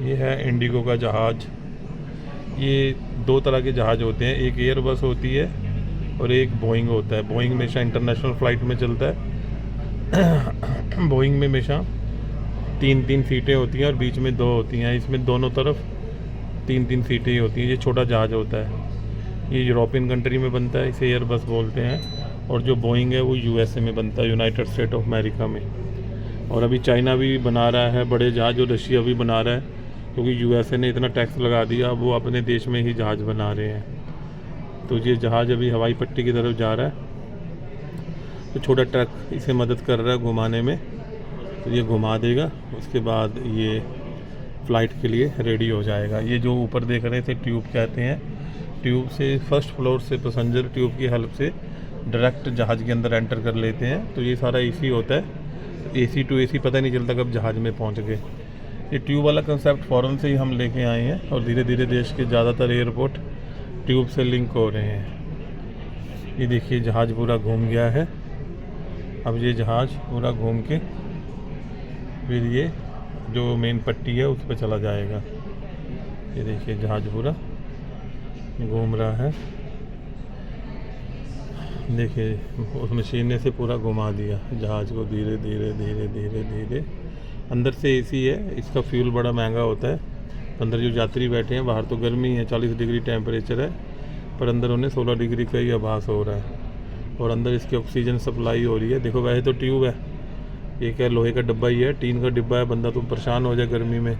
ये है इंडिगो का जहाज़। ये दो तरह के जहाज़ होते हैं, एक एयर बस होती है और एक बोइंग होता है। बोइंग हमेशा इंटरनेशनल फ़्लाइट में चलता है। बोइंग में हमेशा 3-3 सीटें होती हैं और बीच में 2 होती हैं। इसमें दोनों तरफ 3-3 सीटें ही होती हैं। ये छोटा जहाज़ होता है। ये यूरोपियन कंट्री में बनता है, इसे एयर बस बोलते हैं। और जो बोइंग है वो यूएसए में बनता है, यूनाइटेड स्टेट ऑफ अमेरिका में। और अभी चाइना भी बना रहा है बड़े जहाज़, और रशिया भी बना रहा है, क्योंकि यूएसए ने इतना टैक्स लगा दिया, अब वो अपने देश में ही जहाज़ बना रहे हैं। तो ये जहाज़ अभी हवाई पट्टी की तरफ जा रहा है। तो छोटा ट्रक इसे मदद कर रहा है घुमाने में, तो ये घुमा देगा। उसके बाद ये फ़्लाइट के लिए रेडी हो जाएगा। ये जो ऊपर देख रहे थे ट्यूब कहते हैं, ट्यूब से फर्स्ट फ्लोर से पैसेंजर ट्यूब की हेल्प से डायरेक्ट जहाज़ के अंदर एंटर कर लेते हैं। तो ये सारा एसी होता है, एसी टू एसी पता नहीं चलता कब जहाज़ में पहुंच गए। ये ट्यूब वाला कंसेप्ट फ़ौरन से ही हम लेके आए हैं, और धीरे धीरे देश के ज़्यादातर एयरपोर्ट ट्यूब से लिंक हो रहे हैं। ये देखिए जहाज़ पूरा घूम गया है। अब ये जहाज़ पूरा घूम के फिर ये जो मेन पट्टी है उस पर चला जाएगा। ये देखिए जहाज़ पूरा घूम रहा है। देखिए उस मशीन ने से पूरा घुमा दिया जहाज़ को, धीरे धीरे धीरे धीरे धीरे। अंदर से एसी है, इसका फ्यूल बड़ा महंगा होता है। अंदर जो यात्री बैठे हैं, बाहर तो गर्मी है, 40 डिग्री टेम्परेचर है, पर अंदर उन्हें 16 डिग्री का ही आभास हो रहा है। और अंदर इसकी ऑक्सीजन सप्लाई हो रही है। देखो वैसे तो ट्यूब है, ये क्या लोहे का डब्बा ही है, टीन का डिब्बा है, बंदा तो परेशान हो जाए गर्मी में,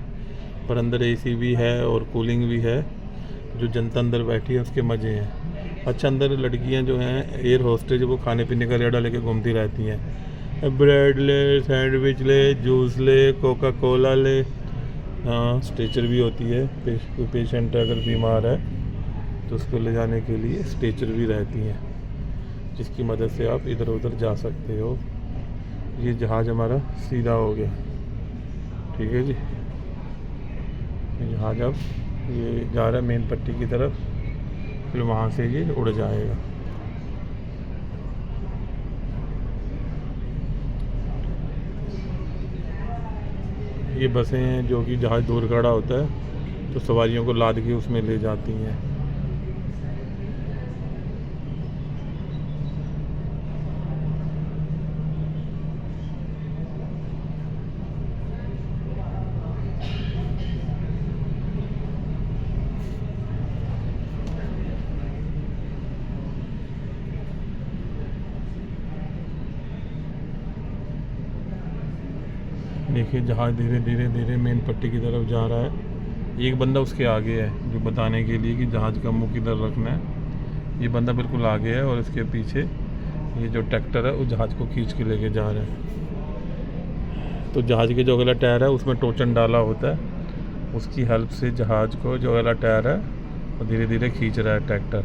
पर अंदर एसी भी है और कूलिंग भी है। जो जनता अंदर बैठी है उसके मज़े हैं। अच्छा, अंदर लड़कियां जो हैं एयर होस्टेज, वो खाने पीने का रेडा लेके घूमती रहती हैं। ब्रेड ले, सैंडविच ले, जूस ले, कोका कोला ले। हाँ, स्ट्रेचर भी होती है, कोई पेशेंट अगर बीमार है तो उसको ले जाने के लिए स्ट्रेचर भी रहती हैं, जिसकी मदद से आप इधर उधर जा सकते हो। ये जहाज़ हमारा सीधा हो गया, ठीक है जी। ये जहाज़ अब ये जा रहा है मेन पट्टी की तरफ, फिर वहाँ से ये उड़ जाएगा। ये बसें हैं जो कि जहाज़ दूर खड़ा होता है तो सवारियों को लाद के उसमें ले जाती हैं। देखिए जहाज़ धीरे धीरे धीरे मेन पट्टी की तरफ जा रहा है। एक बंदा उसके आगे है जो बताने के लिए कि जहाज़ का मुंह किधर रखना है। ये बंदा बिल्कुल आगे है और इसके पीछे ये जो ट्रैक्टर है वो जहाज़ को खींच के लेके जा रहा है। तो जहाज़ के जो अगला टायर है उसमें टोचन डाला होता है, उसकी हेल्प से जहाज़ को जो अगला टायर है वो धीरे धीरे खींच रहा है ट्रैक्टर।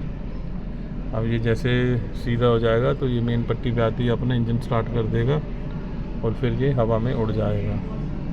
अब ये जैसे सीधा हो जाएगा तो ये मेन पट्टी पे आती है अपना इंजन स्टार्ट कर देगा और फिर ये हवा में उड़ जाएगा।